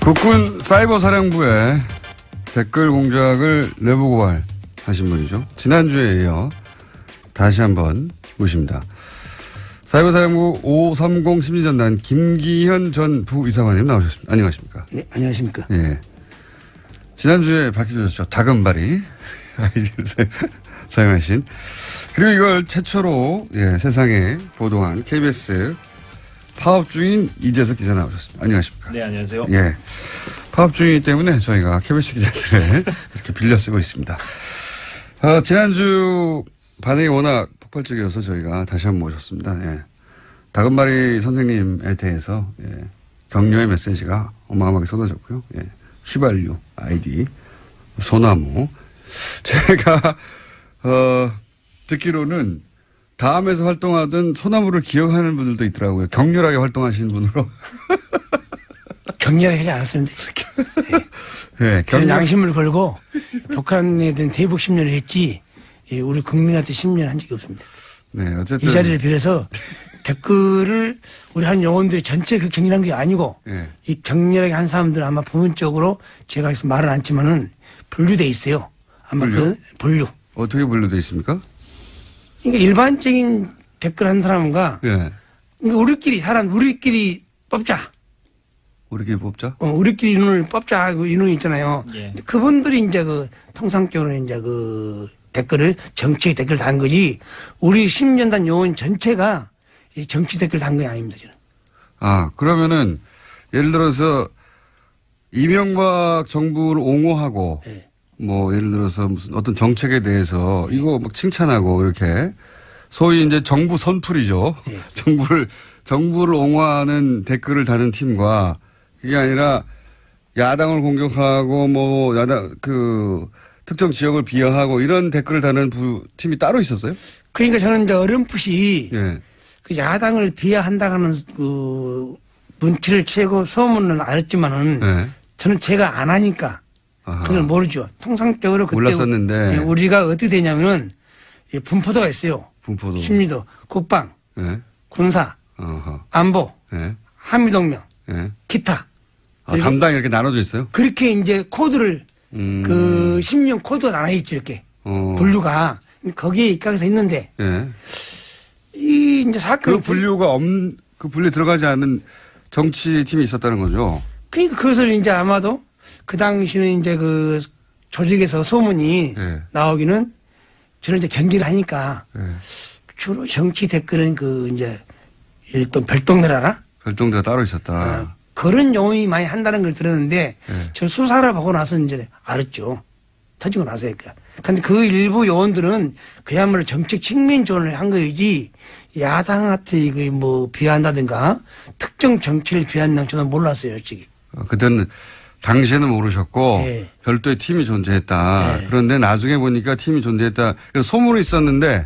국군 사이버사령부에 댓글 공작을 내부 고발하신 분이죠. 지난주에 이어 다시 한번 모십니다. 사이버사령부 530 심리전단 김기현 전 부이사관님 나오셨습니다. 안녕하십니까? 네, 안녕하십니까? 예. 지난주에 밝혀주셨죠. 다금바리 아이디를 사용하신. 그리고 이걸 최초로 세상에 보도한 KBS 파업 중인 이재석 기자 나오셨습니다. 안녕하십니까? 네, 안녕하세요. 예. 파업 중이기 때문에 저희가 KBS 기자들을 이렇게 빌려 쓰고 있습니다. 지난주 반응이 워낙 폭발적이어서 저희가 다시 한번 모셨습니다. 예. 다금바리 선생님에 대해서 격려의 메시지가 어마어마하게 쏟아졌고요. 예. 휘발유 아이디 소나무. 제가 듣기로는 다음에서 활동하던 소나무를 기억하는 분들도 있더라고요. 격렬하게 활동하시는 분으로. 격렬하게 하지 않았습니다. 네. 저는 양심을 걸고 북한에 대한 대북 심리를 했지 우리 국민한테 심리를 한 적이 없습니다. 네, 어쨌든. 이 자리를 빌어서 댓글을 우리 한 영혼들이 전체 그 격렬한 게 아니고 이 격렬하게 한 사람들은 아마 부분적으로 제가 여기서 말은 않지만은 분류돼 있어요. 아마 분류? 분류. 어떻게 분류돼 있습니까? 그러니까 일반적인 댓글 한 사람과 그러니까 우리끼리 뽑자. 우리끼리 뽑자? 우리끼리 인원을 뽑자. 그 인원이 있잖아요. 예. 그분들이 이제 통상적으로 이제 댓글을 정치 댓글 단 거지 우리 심리전단 요원 전체가 정치 댓글 단 게 아닙니다. 저는. 아, 그러면은 예를 들어서 이명박 정부를 옹호하고 뭐 예를 들어서 무슨 어떤 정책에 대해서 이거 막 칭찬하고 이렇게 소위 이제 정부 선풀이죠. 정부를 옹호하는 댓글을 다는 팀과 그게 아니라 야당을 공격하고 뭐 특정 지역을 비하하고 이런 댓글을 다는 팀이 따로 있었어요? 그러니까 저는 이제 어렴풋이 그 야당을 비하한다는 눈치를 채고 소문은 알았지만은 저는 제가 안 하니까 그걸 모르죠. 통상적으로 그때 몰랐었는데 우리가 어떻게 되냐면은 분포도가 있어요. 분포도. 심리도, 국방, 군사, 안보, 한미동맹, 기타. 담당이 이렇게 나눠져 있어요? 그렇게 이제 코드를 그 심리형 코드가 나눠 있죠 이렇게 분류가 거기에 입각해서 있는데 이 이제 사건 그 분류 들어가지 않은 정치팀이 있었다는 거죠. 그러니까 그것을 이제 아마도 그 당시는 이제 그 조직에서 소문이 나오기는 저는 이제 경기를 하니까 주로 정치 댓글은 이제 일단 별동네라나 별동네가 따로 있었다. 그런 용어이 많이 한다는 걸 들었는데 저 수사를 보고 나서 이제 알았죠. 터지고 나서 근데 그 일부 요원들은 그야말로 정책 측면 조언을 한 거이지 야당한테 뭐 비한다든가 특정 정치를 비한다는 저는 몰랐어요, 솔직히. 그때는 당시에는 모르셨고 별도의 팀이 존재했다. 그런데 나중에 보니까 팀이 존재했다. 그래서 소문이 있었는데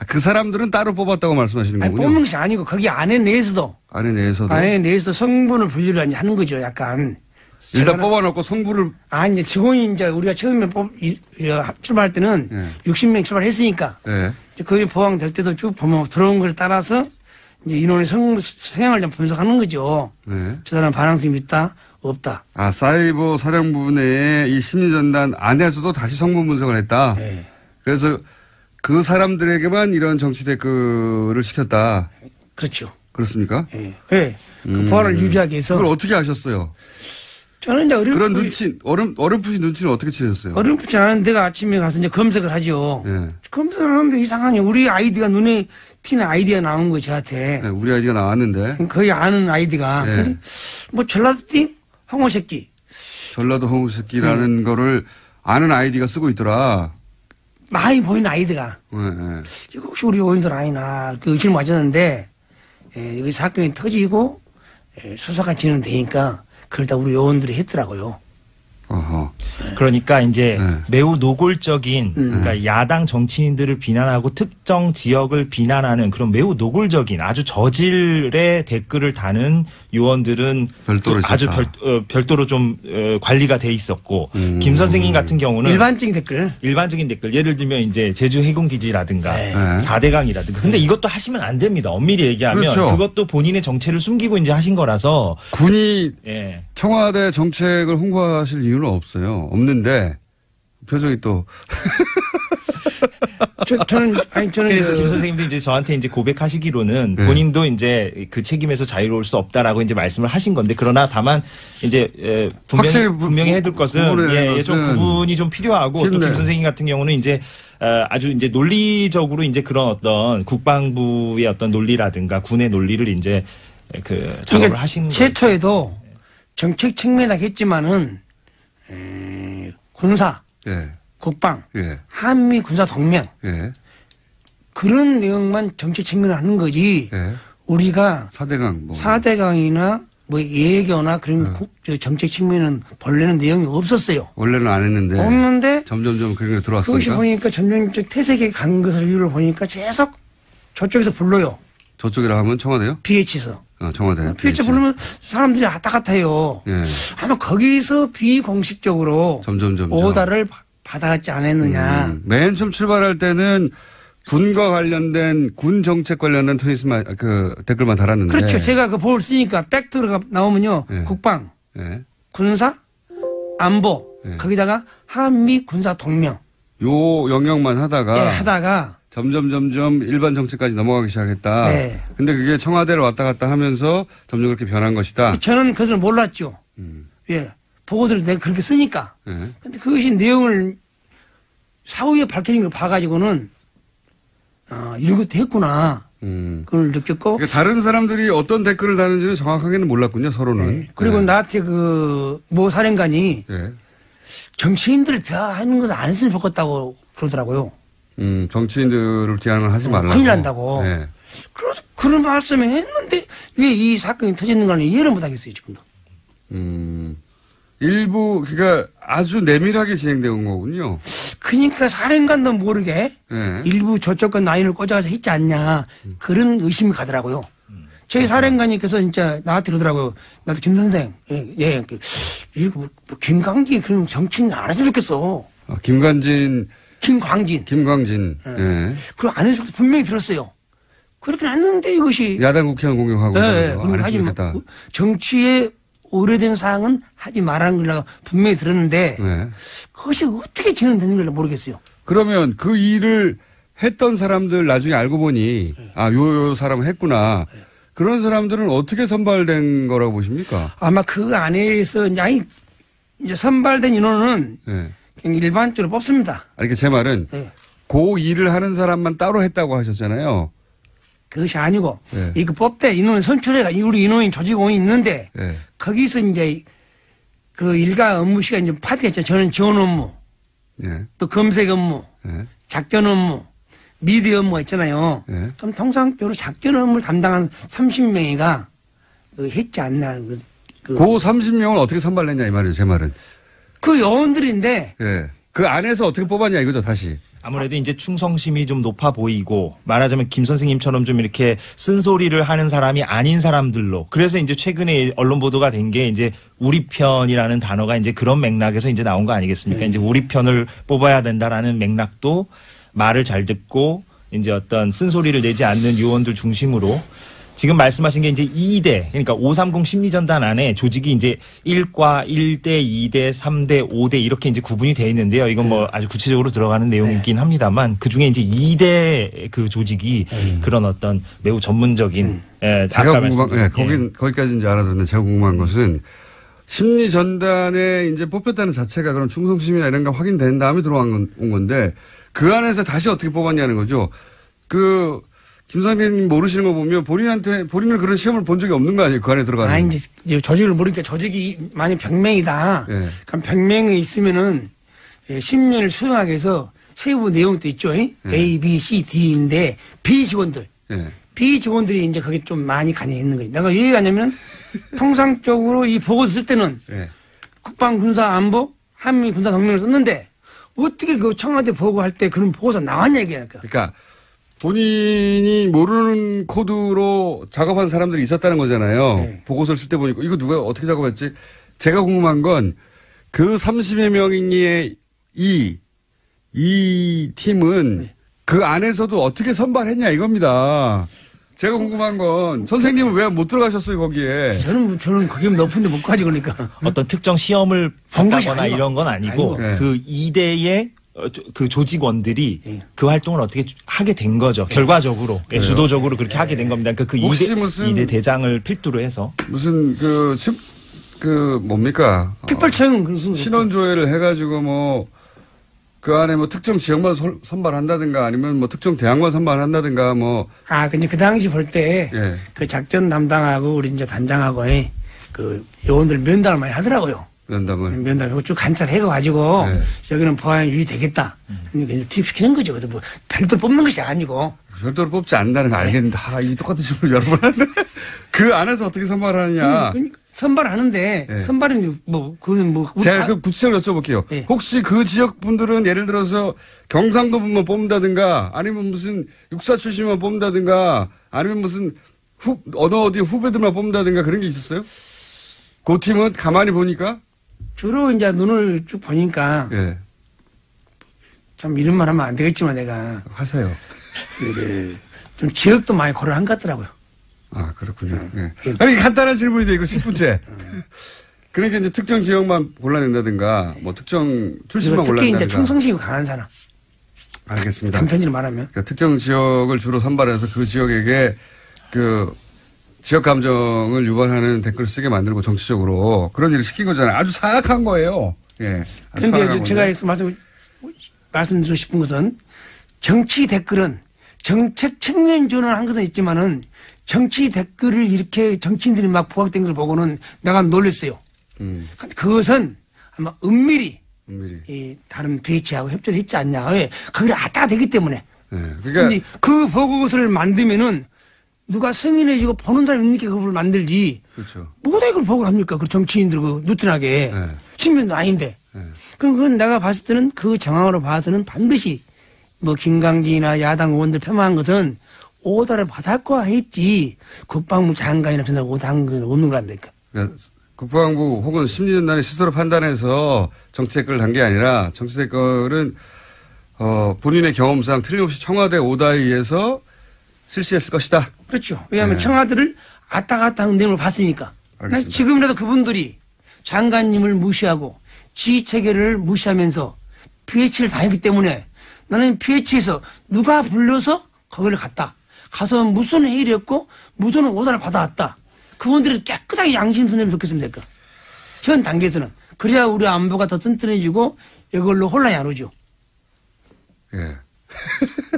그 사람들은 따로 뽑았다고 말씀하시는 거군요. 뽑는 것이 아니고 거기 안에 내에서도 성분을 분류를 하는 거죠, 약간. 일단 뽑아놓고 성부를. 이제 직원이 이제 우리가 처음에 출발할 때는 60명 출발했으니까. 거기 보강될 때도 쭉 보면 들어온 걸 따라서 이제 인원의 성향을 좀 분석하는 거죠. 저 사람 반항성이 있다, 없다. 사이버 사령부 내에 이 심리전단 안에서도 다시 성분 분석을 했다. 그래서 그 사람들에게만 이런 정치 댓글을 시켰다. 그렇죠. 그렇습니까? 그 보안을 유지하기 위해서. 그걸 어떻게 아셨어요? 저는 이제 그런 어렴풋이 눈치는 어떻게 채셨어요? 어렴풋이 않은 내가 아침에 가서 이제 검색을 하죠. 검색을 하는데 이상하니 우리 아이디가 눈에 튀는 아이디가 나온 거예요, 저한테. 우리 아이디가 나왔는데. 거의 아는 아이디가. 근데 뭐 전라도 띵? 홍어새끼. 전라도 홍어새끼라는 거를 아는 아이디가 쓰고 있더라. 많이 보이는 아이디가. 이거 혹시 우리 요원들 아니나 그 의심을 맞았는데 여기 사건이 터지고 수사가 진행되니까 그걸 다 우리 요원들이 했더라고요. 그러니까 이제 매우 노골적인 그러니까 야당 정치인들을 비난하고 특정 지역을 비난하는 그런 매우 노골적인 아주 저질의 댓글을 다는 요원들은 아주 별도로 좀 관리가 돼 있었고 김 선생님 같은 경우는 일반적인 댓글 예를 들면 이제 제주 해군기지라든가 4대강이라든가 근데 이것도 하시면 안 됩니다. 엄밀히 얘기하면 그것도 본인의 정체를 숨기고 이제 하신 거라서 군이 청와대 정책을 홍보하실 이유는 없어요. 없는데 표정이 또 저는 그래서 김 선생님도 이제 저한테 이제 고백하시기로는 본인도 이제 그 책임에서 자유로울 수 없다라고 이제 말씀을 하신 건데 그러나 다만 이제 분명히 해둘 것은 좀 구분이 좀 필요하고 또 김 선생님 같은 경우는 이제 아주 이제 논리적으로 이제 그런 어떤 국방부의 어떤 논리라든가 군의 논리를 이제 그 작업을 하신 최초에도 정책 측면이겠지만은 군사, 국방, 한미 군사 동맹 그런 내용만 정책 측면을 하는 거지. 우리가 4대강이나 뭐 예교나 그런 정책 측면은 본래는 내용이 없었어요. 원래는 안 했는데. 없는데 점점점 그런 게 들어왔으니까. 그것이 보니까 점점 퇴색에 간 것을 이유를 보니까 계속 저쪽에서 불러요. 저쪽이라 하면 청와대요? BH에서. 청와대. BH 부르면 사람들이 왔다 갔다 해요. 아마 거기서 비공식적으로 점점 오다를 받아갔지 않았느냐. 맨 처음 출발할 때는 군과 관련된 군 정책 관련된 트윗만 댓글만 달았는데. 그렇죠. 제가 그 보를 쓰니까 팩트가 나오면요. 국방, 군사, 안보 거기다가 한미 군사 동맹. 요 영역만 하다가 점점 일반 정책까지 넘어가기 시작했다. 근데 그게 청와대를 왔다 갔다 하면서 점점 그렇게 변한 것이다. 저는 그것을 몰랐죠. 보고서를 내가 그렇게 쓰니까. 근데 그것이 내용을 사후에 밝혀진 걸 봐가지고는 이것도 했구나. 그걸 느꼈고. 그러니까 다른 사람들이 어떤 댓글을 다는지는 정확하게는 몰랐군요, 서로는. 그리고 나한테 모 사령관이 정치인들을 비하하는 것을 안 했으면 좋겠다고 그러더라고요. 정치인들을 비하는 하지 말라고. 큰일 난다고. 그런 말씀을 했는데 왜 이 사건이 터졌는가는 이해를 못하겠어요, 지금도. 일부, 그러니까 아주 내밀하게 진행된 거군요. 그러니까 사령관도 모르게 일부 저쪽과 라인을 꽂아서 했지 않냐. 그런 의심이 가더라고요. 저희 사령관님께서 진짜 나한테 그러더라고요. 나도 김 선생, 이거 김광진 그런 정치인 안 했으면 좋겠어. 김광진. 그리고 안 해서 분명히 들었어요. 그렇게 했는데 이것이. 야당 국회의원 공격하고. 안 했으면 좋겠다. 정치에 오래된 사항은 하지 말라는 걸 분명히 들었는데. 그것이 어떻게 진행되는 걸 모르겠어요. 그러면 그 일을 했던 사람들 나중에 알고 보니, 요 사람은 했구나. 그런 사람들은 어떻게 선발된 거라고 보십니까? 아마 그 안에서, 이제 선발된 인원은. 그냥 일반적으로 뽑습니다. 그러니까 제 말은 그 일을 하는 사람만 따로 했다고 하셨잖아요. 그것이 아니고 이거 뽑대 인원 선출해가 우리 인원인 조직원이 있는데 거기서 이제 그 일가 업무 시간 좀 파트했죠. 저는 지원 업무, 또 검색 업무, 작전 업무, 미디어 업무가 있잖아요. 그럼 통상적으로 작전 업무를 담당한 30명이가 했지 않나. 그 30명을 어떻게 선발했냐 이 말이에요. 제 말은. 그 요원들인데. 그 안에서 어떻게 뽑았냐 이거죠, 다시. 아무래도 이제 충성심이 좀 높아 보이고 말하자면 김 선생님처럼 좀 이렇게 쓴소리를 하는 사람이 아닌 사람들로. 그래서 이제 최근에 언론 보도가 된 게 이제 우리 편이라는 단어가 이제 그런 맥락에서 이제 나온 거 아니겠습니까? 이제 우리 편을 뽑아야 된다라는 맥락도 말을 잘 듣고 이제 어떤 쓴소리를 내지 않는 요원들 중심으로 지금 말씀하신 게 이제 2대, 그러니까 530 심리전단 안에 조직이 이제 1과 1대, 2대, 3대, 5대 이렇게 이제 구분이 되어 있는데요. 이건 뭐 아주 구체적으로 들어가는 내용이긴 합니다만 그 중에 이제 2대 그 조직이 그런 어떤 매우 전문적인, 제가 궁금한, 거기까지 이제 알아듣는데 제가 궁금한 것은 심리전단에 이제 뽑혔다는 자체가 그런 충성심이나 이런 거 확인된 다음에 들어온 건데 그 안에서 다시 어떻게 뽑았냐는 거죠. 김 선생님 모르시는 거 보면 본인은 그런 시험을 본 적이 없는 거 아니에요? 그 안에 들어가는. 이제 조직을 모르니까 조직이 만약 100명이다. 그럼 100명이 있으면은 10년을 수용하게 해서 세부 내용도 있죠. A, B, C, D인데 B 직원들. B 직원들이 이제 거기 좀 많이 관여했는 거예요. 내가 왜 얘기하냐면 통상적으로 이 보고서 쓸 때는 국방, 군사, 안보, 한미 군사 동맹을 썼는데 어떻게 그 청와대 보고할 때 그런 보고서 나왔냐 이게. 그러니까 본인이 모르는 코드로 작업한 사람들이 있었다는 거잖아요. 보고서를 쓸 때 보니까 이거 누가 어떻게 작업했지? 제가 궁금한 건 그 30여 명의 이 팀은 그 안에서도 어떻게 선발했냐 이겁니다. 제가 궁금한 건 선생님은 왜 못 들어가셨어요 거기에? 저는 거기 높은데 못 가지 그러니까. 어떤 특정 시험을 본다거나 이런 건 아니고 네. 그 이대의 그 조직원들이 그 활동을 어떻게 하게 된 거죠. 결과적으로 주도적으로 그렇게 하게 된 겁니다. 그러니까 그 이대 대장을 필두로 해서 무슨 뭡니까? 특별청 신원조회를 해가지고 뭐 그 안에 뭐 특정 지역만 선발한다든가 아니면 뭐 특정 대학만 선발한다든가 뭐. 근데 그 당시 볼 때 그 작전 담당하고 우리 이제 단장하고의 그 요원들 면담을 많이 하더라고요. 면담을 쭉 관찰해가지고 여기는 보안이 유리되겠다. 투입시키는 거죠. 그래서 뭐 별도로 뽑는 것이 아니고. 별도로 뽑지 않는다는 거 알겠는데 이 똑같은 질문을 여러 번 하는데 그 안에서 어떻게 선발하느냐. 선발하는데 선발은 제가 그 구체적으로 여쭤볼게요. 혹시 그 지역 분들은 예를 들어서 경상도 분만 뽑는다든가 아니면 무슨 육사 출신만 뽑는다든가 아니면 무슨 어디 후배들만 뽑는다든가 그런 게 있었어요? 그 팀은 가만히 보니까 주로 이제 눈을 쭉 보니까 참 이런 말 하면 안 되겠지만 내가 하세요. 이제 좀 지역도 많이 고려한 것 같더라고요. 그렇군요. 아니, 간단한 질문인데, 이거 10분째. 그러니까 이제 특정 지역만 골라낸다든가, 뭐 특정 출신만 골라낸다든가. 특히 이제 충성심이 강한 사람. 알겠습니다. 간편히로 말하면. 그러니까 특정 지역을 주로 선발해서 그 지역에게 그 지역 감정을 유발하는 댓글을 쓰게 만들고 정치적으로 그런 일을 시킨 거잖아요. 아주 사악한 거예요. 그런데 제가 말씀드리고 싶은 것은 정치 댓글은 정책 측면 지원을 한 것은 있지만은 정치 댓글을 이렇게 정치인들이 막 부각된 걸 보고는 내가 놀랐어요. 그것은 아마 은밀히 이 다른 BH하고 협조를 했지 않냐. 왜? 거기를 왔다 되기 때문에. 그런데 그 보고서를 만들면은 누가 승인해주고 보는 사람이 있는 게 그걸 만들지. 그렇죠. 뭐다 이걸 보고를 합니까? 그 정치인들 그 누트나게. 신변도 아닌데. 그건 내가 봤을 때는 그 정황으로 봐서는 반드시 뭐 김강진이나 야당 의원들 폄하한 것은 오다를 받았고 했지 국방부 장관이나 전화 오다한 건 없는 거란다니까. 그러니까 국방부 혹은 심리전단이 스스로 판단해서 정치 댓글을 단 게 아니라 정치 댓글은 본인의 경험상 틀림없이 청와대 오다에 의해서 실시했을 것이다. 그렇죠. 왜냐하면 청와대를 왔다 갔다 하는 내용을 봤으니까. 알겠습니다. 지금이라도 그분들이 장관님을 무시하고 지휘체계를 무시하면서 PH를 다녔기 때문에 나는 PH에서 누가 불러서 거기를 갔다. 가서 무슨 회의를 했고 무슨 오다를 받아왔다. 그분들이 깨끗하게 양심선 내면 좋겠으면 될까. 현 단계에서는. 그래야 우리 안보가 더 튼튼해지고 이걸로 혼란이 안 오죠.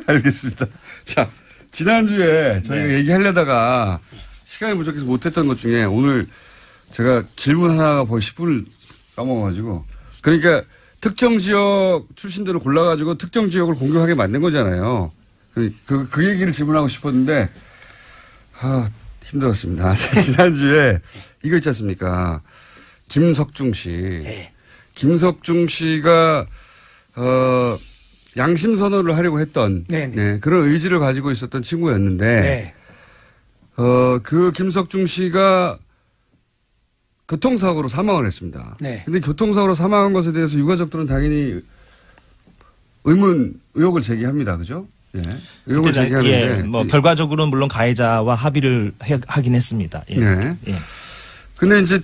알겠습니다. 자, 지난주에 저희가 얘기하려다가 시간이 부족해서 못했던 것 중에 오늘 제가 질문 하나가 거의 10분을 까먹어가지고 그러니까 특정 지역 출신들을 골라가지고 특정 지역을 공격하게 만든 거잖아요. 그 얘기를 질문하고 싶었는데, 힘들었습니다. 지난주에 이거 있지 않습니까? 김석중 씨. 김석중 씨가, 양심 선언을 하려고 했던, 그런 의지를 가지고 있었던 친구였는데, 그 김석중 씨가 교통사고로 사망을 했습니다. 근데 교통사고로 사망한 것에 대해서 유가족들은 당연히 의혹을 제기합니다. 그죠? 의혹을 제기하는데. 결과적으로는 물론 가해자와 합의를 하긴 했습니다. 근데 이제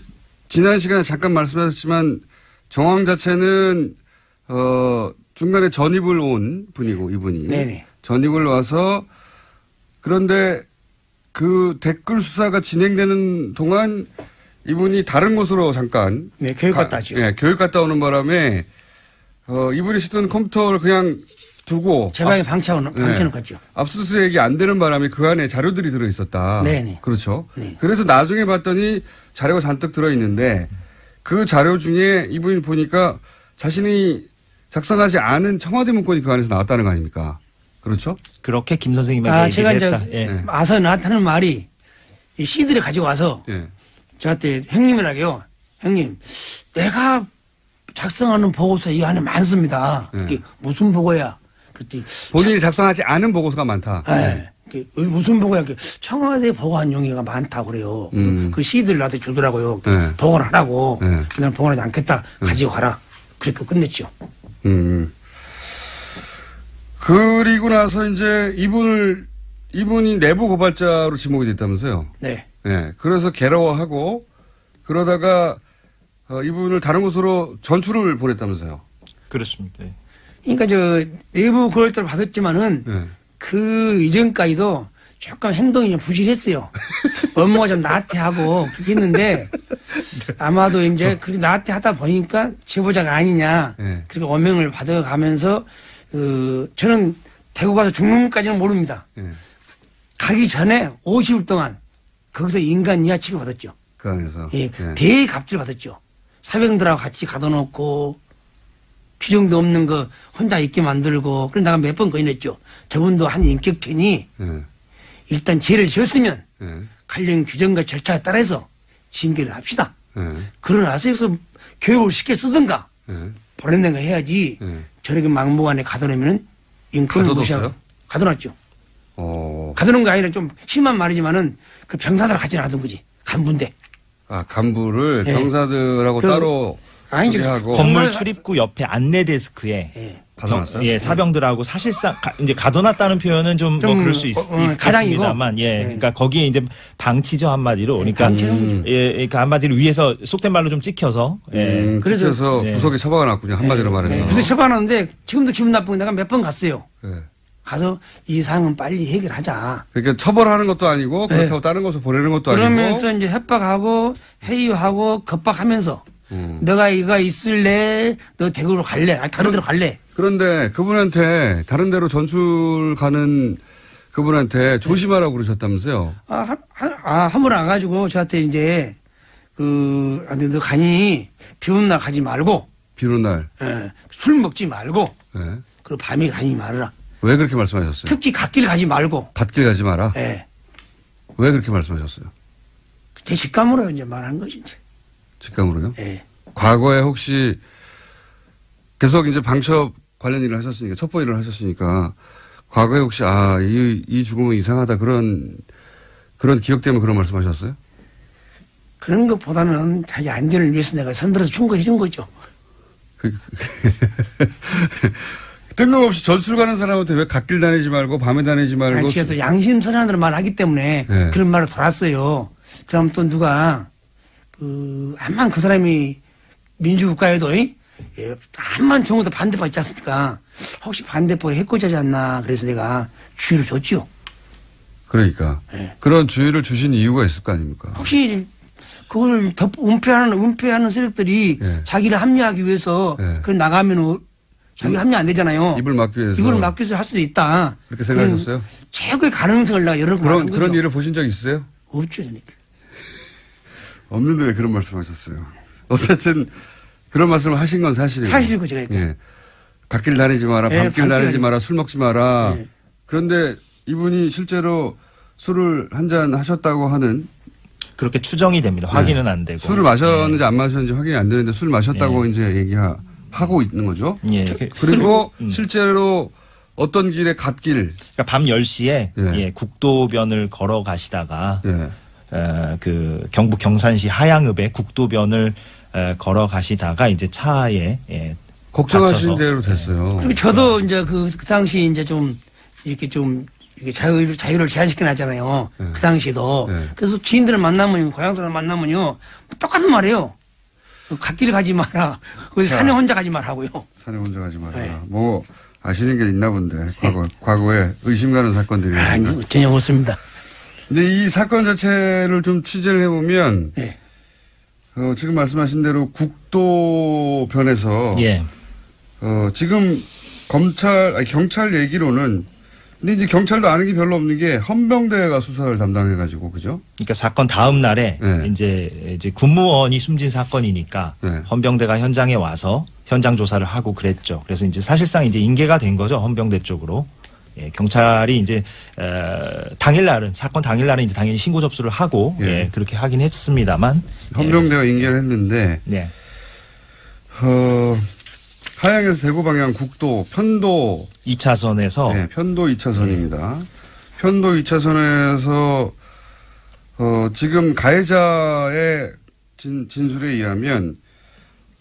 지난 시간에 잠깐 말씀하셨지만 정황 자체는, 중간에 전입을 온 분이고, 이분이. 전입을 와서 그런데 그 댓글 수사가 진행되는 동안 이분이 다른 곳으로 잠깐. 교육 갔다 하죠. 교육 갔다 오는 바람에, 이분이 쓰던 컴퓨터를 그냥 두고. 제 방에 방치해놓고 갔죠. 압수수색이 안 되는 바람에 그 안에 자료들이 들어있었다. 그렇죠. 그래서 나중에 봤더니 자료가 잔뜩 들어있는데 그 자료 중에 이분이 보니까 자신이 작성하지 않은 청와대 문건이 그 안에서 나왔다는 거 아닙니까? 그렇죠? 그렇게 김 선생님에게 제가 얘기했다. 이제 와서 나한테는 말이 이 CD를 가지고 와서 저한테 형님이라고요. 형님, 내가 작성하는 보고서 이 안에 많습니다. 그게 무슨 보고야? 그랬더니 본인이 작성하지 않은 보고서가 많다. 무슨 보고야? 청와대 보고한 용의가 많다고 그래요. 그 CD를 나한테 주더라고요. 보고를 하라고. 그냥 보고하지 않겠다. 가지고 가라. 그렇게 끝냈죠. 그리고 나서 이제 이분을 이분이 내부 고발자로 지목이 됐다면서요? 네. 네. 그래서 괴로워하고 그러다가 이분을 다른 곳으로 전출을 보냈다면서요? 그렇습니다. 네. 그러니까 저 내부 고발자를 받았지만은 네. 그 이전까지도 조금 행동이 좀 부실했어요. 업무가 좀 나태하고 그렇게 했는데 아마도 이제 그렇게 나태하다 보니까 제보자가 아니냐. 네. 그렇게 어명을 받아가면서 저는 대구 가서 죽는까지는 모릅니다. 네. 가기 전에 50일 동안 거기서 인간 이하 취급 받았죠. 그 안에서. 예, 네. 대갑질 받았죠. 사병들하고 같이 가둬놓고 규정도 없는 거 혼자 있게 만들고 그래서 내가 몇 번 건의했죠. 저분도 한 인격체니 네. 일단 죄를 지었으면 네. 관련 규정과 절차에 따라서 징계를 합시다. 네. 그러나서 여기서 교육을 쉽게 쓰든가 네. 보내는 거 해야지 네. 저렇게 막무가내 가둬놓으면 인권을 가둬뒀어요? 무시하고 가둬놨죠. 가두는 거 아니라 좀 심한 말이지만은 그 병사들 같이 놔둔 거지. 간부인데. 아, 간부를 네. 병사들하고 그- 따로 아니, 하고 건물 정말- 출입구 옆에 안내 데스크에 예. 가둬놨어요? 예, 사병들하고 사실상 이제 가둬놨다는 표현은 좀 뭐 좀, 그럴 수 가장이고. 있습니다만, 예, 네. 그러니까 거기에 이제 방치죠 한마디로, 그러니까 방치는 예, 그러니까 한마디로 위에서 속된 말로 좀 찍혀서, 예, 그래서- 그래서 네. 구석에 처박아 놨군요. 한마디로 말해서. 그래서 처벌하는데 지금도 기분 나쁜 게 내가 몇 번 갔어요. 네. 가서 이 사항은 빨리 해결하자. 그러니까 처벌하는 것도 아니고 네. 그렇다고 다른 곳을 보내는 것도 그러면서 아니고. 이제 협박하고 회유하고 겁박하면서 음. 너가 이거 있을래? 너 대구로 갈래? 아니 다른 데로 갈래? 그런데 그분한테 다른 데로 전출 가는 그분한테 조심하라고 그러셨다면서요? 함을 안 가지고 저한테 이제 아니 너 가니 비 오는 날 가지 말고 비 오는 날. 술 먹지 말고 네. 그리고 밤에 가지 말아라. 왜 그렇게 말씀하셨어요? 특히 갓길 가지 말고. 갓길 가지 마라. 예. 왜 그렇게 말씀하셨어요? 제 직감으로 이제 말한 거지 이제. 직감으로요? 예. 과거에 혹시 계속 이제 방첩 관련 일을 하셨으니까 첩보 일을 하셨으니까 과거에 혹시 이 죽음은 이상하다 그런 기억 때문에 그런 말씀하셨어요? 그런 것보다는 자기 안전을 위해서 내가 선별해서 충고해 준 거죠. 뜬금없이 전출 가는 사람한테 왜 갓길 다니지 말고 밤에 다니지 말고. 아니, 제가 또 양심선언을 말하기 때문에 네. 그런 말을 돌았어요. 그럼 또 누가 암만 그 사람이 민주국가에도 암만 좋은 것도 반대파 있지 않습니까? 혹시 반대파 해코지하지 않나 그래서 내가 주의를 줬지요. 그러니까 네. 그런 주의를 주신 이유가 있을 거 아닙니까? 혹시 그걸 은폐하는 세력들이 네. 자기를 합리화하기 위해서 네. 그걸 나가면 자기 합리 안 되잖아요. 입을 막기 위해서. 입을 막기 위해서 할 수도 있다. 그렇게 생각하셨어요? 최고의 가능성을 내가 여러 번 그런 일을 보신 적 있으세요? 없죠, 그러니까. 없는데 왜 그런 말씀하셨어요? 어쨌든 그런 말씀을 하신 건 사실이에요. 사실이고 그러니까. 예. 갓길 다니지 마라, 예, 밤길 다니지 마라, 술 먹지 마라. 예. 그런데 이분이 실제로 술을 한잔 하셨다고 하는 그렇게 추정이 됩니다. 확인은 안 되고. 술을 마셨는지 안 마셨는지 확인이 안 되는데 술 마셨다고 이제 얘기하고 있는 거죠. 예. 그리고 실제로 어떤 길에 갓길. 그러니까 밤 10시에 예. 국도변을 걸어 가시다가 예. 그 경북 경산시 하양읍에 국도변을 걸어 가시다가 이제 차에 걱정하시는 다쳐서. 대로 됐어요. 그리고 저도 이제 그 당시 이제 좀 이렇게 자유를 제한시켜 놨잖아요. 네. 그 당시에도. 네. 그래서 지인들을 만나면, 고향 사람 만나면요. 똑같은 말이에요. 갓길 가지 마라. 산에 혼자 가지 말라고요. 산에 혼자 가지 마라. 네. 뭐 아시는 게 있나 본데 과거에 의심 가는 사건들이. 아니, 전혀 없습니다. 근데 이 사건 자체를 좀 취재를 해보면 네. 지금 말씀하신 대로 국도변에서 예. 지금 경찰 얘기로는 근데 이제 경찰도 아는 게 별로 없는 게 헌병대가 수사를 담당해가지고 그죠? 그러니까 사건 다음 날에 네. 이제 군무원이 숨진 사건이니까 네. 헌병대가 현장에 와서 현장 조사를 하고 그랬죠. 그래서 이제 사실상 이제 인계가 된 거죠. 헌병대 쪽으로. 예, 경찰이 이제 사건 당일날은 이제 당연히 신고 접수를 하고 예. 그렇게 하긴 했습니다만 헌병대가 인계를 했는데 네. 하양에서 대구 방향 국도 편도 2차선에서 네, 편도 2차선입니다. 편도 2차선에서 지금 가해자의 진술에 의하면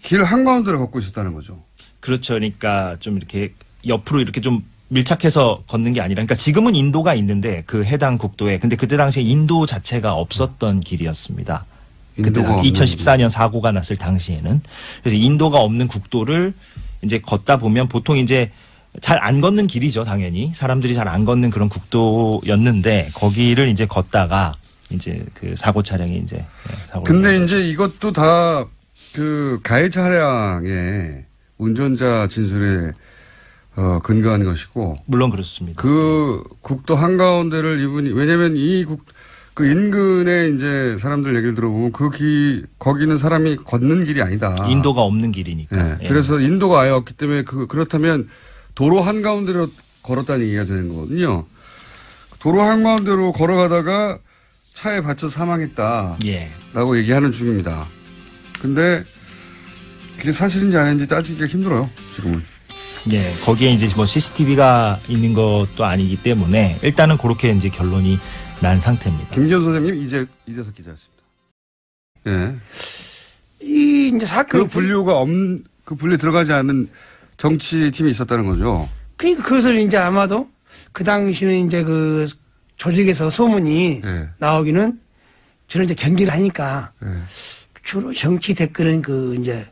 길 한가운데를 걷고 있었다는 거죠. 그렇죠. 그러니까 좀 이렇게 옆으로 이렇게 좀 밀착해서 걷는 게 아니라, 그러니까 지금은 인도가 있는데 그 해당 국도에, 근데 그때 당시에 인도 자체가 없었던 길이었습니다. 그때 2014년 사고가 났을 당시에는. 그래서 인도가 없는 국도를 이제 걷다 보면 보통 이제 잘 안 걷는 길이죠, 당연히. 사람들이 잘 안 걷는 그런 국도였는데 거기를 이제 걷다가 이제 그 사고 차량이 이제 사고를. 근데 이제 이것도 다 그 가해 차량의 운전자 진술에 근거한 것이고. 물론 그렇습니다. 그 국도 한가운데를 이분이, 왜냐면 그 인근에 이제 사람들 얘기를 들어보면 거기는 사람이 걷는 길이 아니다. 인도가 없는 길이니까. 네. 그래서 인도가 아예 없기 때문에 그렇다면 도로 한가운데로 걸었다는 얘기가 되는 거거든요. 도로 한가운데로 걸어가다가 차에 받쳐 사망했다. 라고 얘기하는 중입니다. 근데 그게 사실인지 아닌지 따지기가 힘들어요, 지금은. 예, 거기에 이제 뭐 CCTV가 있는 것도 아니기 때문에 일단은 그렇게 이제 결론이 난 상태입니다. 김기현 선생님, 이재석 기자였습니다. 예. 이제 사건. 그 분류에 들어가지 않은 정치팀이 있었다는 거죠. 그러니까 그것을 이제 아마도 그 당시는 이제 그 조직에서 소문이 나오기는 저는 이제 경기를 하니까 주로 정치 댓글은 그 이제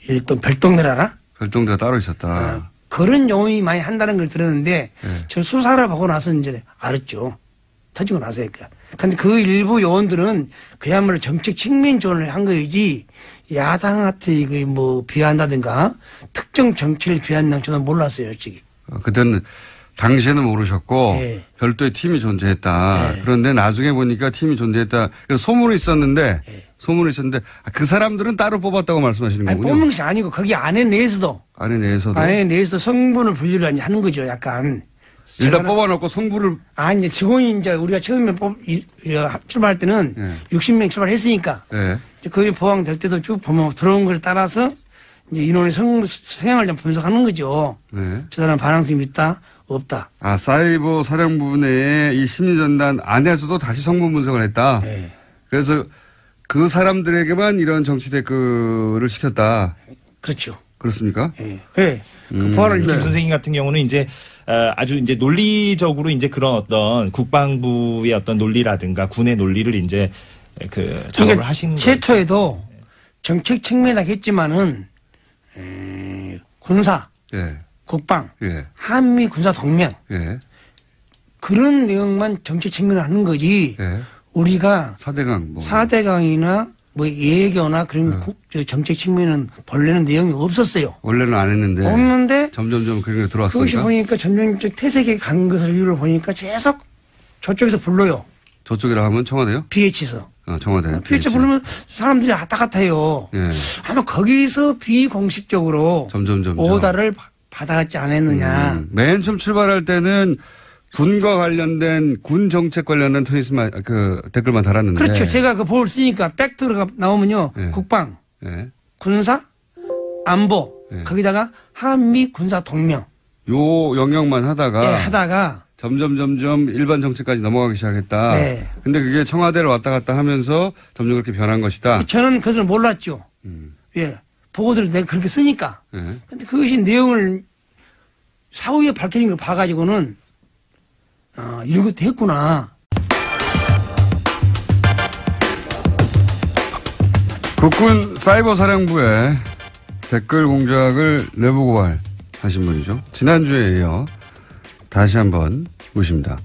일단 별동네라나? 별동네가 따로 있었다. 그런 용어이 많이 한다는 걸 들었는데 저 수사를 보고 나서 이제 알았죠. 터지고 나서니까. 근데 그 일부 요원들은 그야말로 정책 측면 지원을 한 거이지 야당한테 그 뭐 비한다든가 특정 정치를 비한다는 저는 몰랐어요, 솔직히. 그때는 당시에는 모르셨고 별도의 팀이 존재했다. 그런데 나중에 보니까 팀이 존재했다. 그래서 소문이 있었는데 그 사람들은 따로 뽑았다고 말씀하시는 거군요. 뽑는 것이 아니고 거기 안에 내에서도 성분을 분류를 하는 거죠, 약간. 일단 뽑아놓고 성부를. 이제 직원이 이제 우리가 처음에 출발할 때는 60명 출발했으니까. 거기 보강될 때도 쭉 보면 들어온 걸 따라서 이제 인원의 성향을 좀 분석하는 거죠. 저 사람 반항성이 있다, 없다. 사이버 사령부 내에 이 심리전단 안에서도 다시 성분 분석을 했다. 그래서 그 사람들에게만 이런 정치 댓글을 시켰다. 그렇죠. 그렇습니까? 그 보안을 김 선생님 같은 경우는 이제 아주 이제 논리적으로 이제 그런 어떤 국방부의 어떤 논리라든가 군의 논리를 이제 그 작업을 하신 거죠. 최초에도 정책 측면이라 했지만은 군사, 국방, 한미 군사 동맹 그런 내용만 정책 측면을 하는 거지. 우리가 4대강이나 뭐 예교나 그런 정책 측면은 본래는 내용이 없었어요. 원래는 안 했는데. 없는데 점점점 그런 게 들어왔으니까. 그것이 보니까 점점 태색에 간 것을 이유를 보니까 계속 저쪽에서 불러요. 저쪽이라 하면 청와대요? BH에서. 청와대. BH 부르면 사람들이 왔다 갔다 해요. 아마 거기서 비공식적으로 점점 오다를 받아갔지 않았느냐. 맨 처음 출발할 때는 군과 관련된 군 정책 관련된 댓글만 달았는데. 그렇죠. 제가 그 보를 쓰니까 팩트가 나오면요. 국방, 군사, 안보, 거기다가 한미 군사 동맹. 요 영역만 하다가. 점점 일반 정책까지 넘어가기 시작했다. 근데 그게 청와대를 왔다 갔다 하면서 점점 그렇게 변한 것이다. 저는 그것을 몰랐죠. 보고서를 내가 그렇게 쓰니까. 근데 그것이 내용을 사후에 밝혀진 걸 봐가지고는 이것도 했구나. 국군 사이버 사령부에 댓글 공작을 내부 고발하신 분이죠. 지난주에 이어 다시 한번 모십니다.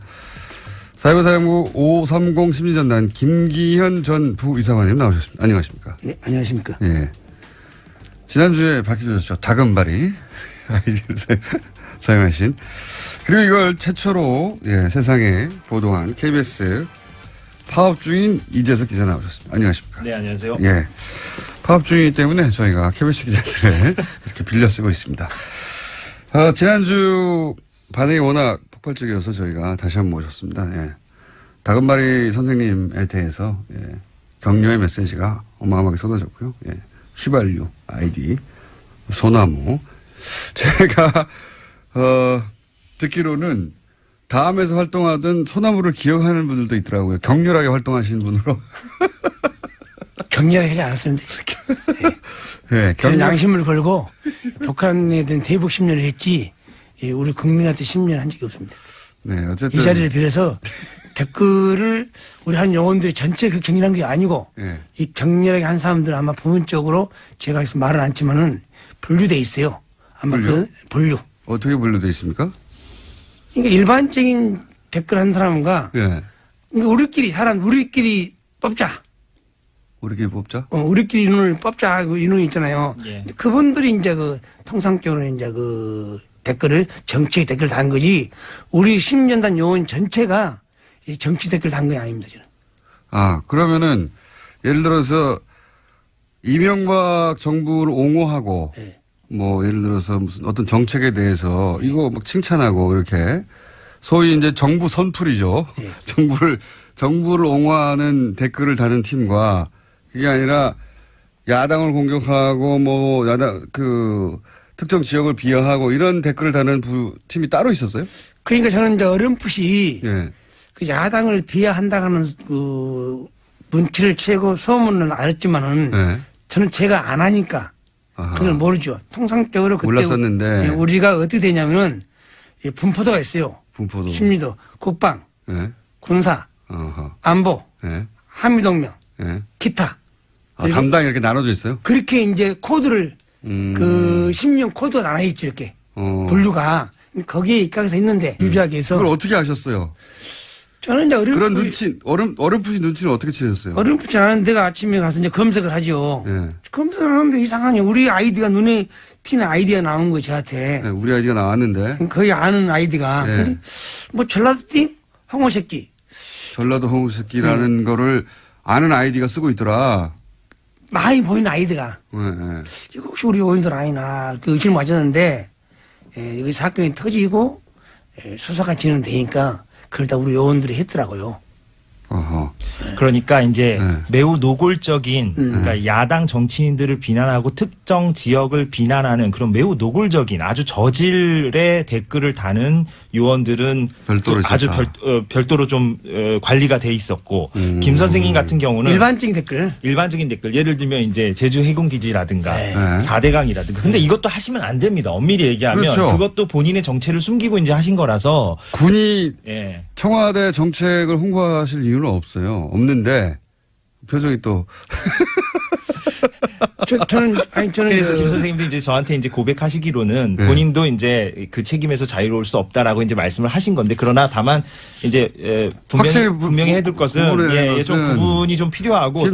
사이버 사령부 530 심리전단 김기현 전 부이사관님 나오셨습니다. 안녕하십니까? 네, 안녕하십니까? 지난주에 밝혀주셨죠. 다금바리 아이디를 사용하신. 그리고 이걸 최초로 세상에 보도한 KBS 파업 중인 이재석 기자 나오셨습니다. 안녕하십니까? 네, 안녕하세요. 파업 중이기 때문에 저희가 KBS 기자들을 이렇게 빌려 쓰고 있습니다. 지난주 반응이 워낙 폭발적이어서 저희가 다시 한번 모셨습니다. 다금바리 선생님에 대해서 격려의 메시지가 어마어마하게 쏟아졌고요. 휘발유 아이디 소나무. 제가 듣기로는 다음에서 활동하던 소나무를 기억하는 분들도 있더라고요. 격렬하게 활동하시는 분으로. 격렬하게 하지 않았습니다. 저는 양심을 걸고 북한에 대한 대북 심리를 했지 예, 우리 국민한테 심려한 적이 없습니다. 네, 어쨌든. 이 자리를 빌어서 댓글을 우리 한 영혼들이 전체 그 격렬한 게 아니고 네. 이 격렬하게 한 사람들은 아마 부분적으로 제가 여기서 말은 않지만은 분류돼 있어요. 아마 분류? 그 분류. 어떻게 분류돼 있습니까? 그러니까 일반적인 댓글 한 사람과 예. 그러니까 우리끼리 뽑자. 우리끼리 뽑자? 우리끼리 인원을 뽑자. 그 인원이 있잖아요. 예. 그분들이 이제 그 통상적으로 이제 그 댓글을 정치 댓글 단 거지 우리 심연단 요원 전체가 이 정치 댓글 단 거 아닙니다. 저는. 아, 그러면은 예를 들어서 이명박 정부를 옹호하고 네. 뭐 예를 들어서 무슨 어떤 정책에 대해서 이거 막 칭찬하고 이렇게 소위 이제 정부 선풀이죠. 네. 정부를 옹호하는 댓글을 다는 팀과 그게 아니라 야당을 공격하고 뭐 야당 그 특정 지역을 비하하고 이런 댓글을 다는 팀이 따로 있었어요? 그러니까 저는 이제 어렴풋이 예. 그 야당을 비하한다는 그 눈치를 채고 소문은 알았지만은 예. 저는 제가 안 하니까 아하. 그걸 모르죠. 통상적으로 그때 몰랐었는데. 우리가 어떻게 되냐면은 이 분포도가 있어요. 분포도. 심리도, 국방, 예. 군사, 어허. 안보, 예. 한미동맹, 예. 기타. 아, 담당이 이렇게 나눠져 있어요? 그렇게 이제 코드를 그 심령 코드가 나눠 있죠 이렇게 분류가 거기에 입각해서 있는데 유지하기 위해서 그걸 어떻게 아셨어요? 저는 이제 그런 어렴풋이 눈치는 어떻게 채셨어요? 어렴풋이 않은 데가 아침에 가서 이제 검색을 하죠. 예. 검색을 하는데 이상하니 우리 아이디가 눈에 튀는 아이디가 나온 거예요 저한테. 네, 우리 아이디가 나왔는데. 거의 아는 아이디가. 예. 근데 뭐 전라도 띵 홍어새끼. 전라도 홍새끼라는 거를 아는 아이디가 쓰고 있더라. 많이 보이는 아이디가. 예, 예. 이거 혹시 우리 요원들 아니나 그 의심을 맞았는데 여기 사건이 터지고 수사가 진행되니까 그러다 우리 요원들이 했더라고요. 어허. 그러니까 이제 네. 매우 노골적인 그러니까 야당 정치인들을 비난하고 특정 지역을 비난하는 그런 매우 노골적인 아주 저질의 댓글을 다는 요원들은 별도로 아주 별도로 좀 관리가 돼 있었고 김 선생님 같은 경우는 일반적인 댓글 예를 들면 이제 제주 해군기지라든가 네. 4대강이라든가 근데 이것도 하시면 안 됩니다. 엄밀히 얘기하면 그렇죠. 그것도 본인의 정체를 숨기고 이제 하신 거라서 군이 예. 청와대 정책을 홍보하실 이유는 없어요. 없는데 표정이 또 저는 그래서 김 선생님도 이제 저한테 이제 고백하시기로는 네. 본인도 이제 그 책임에서 자유로울 수 없다라고 이제 말씀을 하신 건데 그러나 다만 이제 분명히 해둘 것은 좀 구분이 좀 필요하고